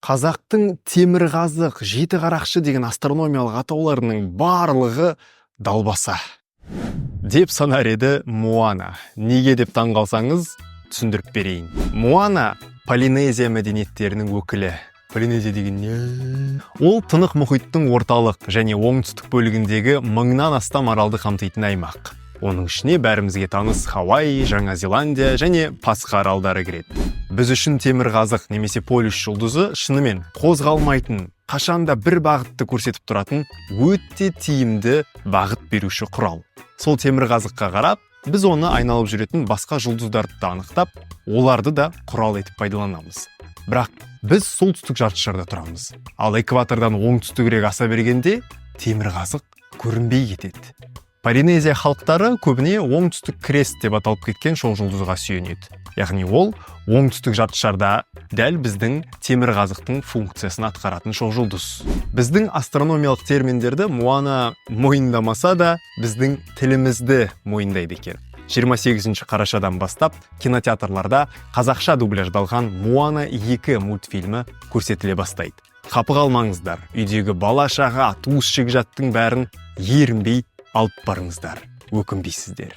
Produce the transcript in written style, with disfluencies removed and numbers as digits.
Қазақтың темірқазық, жеті қарақшы деген астрономиялық атауларының барлығы далбаса деп санар еді Моана. Неге деп таңғалсаңыз, түсіндіріп берейін. Моана Полинезия мәдениеттерінің өкілі. Полинезия деген не? Ол тынық мұхиттың орталық және оңтүстік бөлігіндегі 1000-нан астам аралды қамтитын аймақ. Оның ішіне бәрімізге таныс Хавай, Жаңа Зеландия және Пасха аралдары кіреді. Біз үшін темірқазық немесе полюс жұлдызы шынымен қозғалмайтын, қашанда бір бағытты көрсетіп тұратын өте тиімді бағыт беруші құрал. Сол темірқазыққа қарап, біз оны айналып жүретін басқа жұлдыздарды да анықтап, оларды да құрал етіп пайдаланамыз. Бірақ біз солтүстік жартышарда тұрамыз. Ал экватордан оңтүстігірек аса бергенде темірқазық көрінбей кетеді. Полинезия халықтары көбіне оңтүстік крест деп аталып кеткен шоқжұлдызға сүйенеді. Яғни ол оңтүстік жартышарда дәл біздің темірқазықтың функциясын атқаратын шоқжұлдыз. Біздің астрономиялық терминдерді Моана мойындамаса да, біздің тілімізді мойындайды екен. 28 қарашадан бастап кинотеатрларда қазақша дубляждалған Моана 2 мультфильмі көрсетіле бастайды. Қапы қалмаңыздар, үйдегі бала-шаға, туыс-жекжаттың бәрін ерінбей алып барыңыздар, өкінбейсіздер.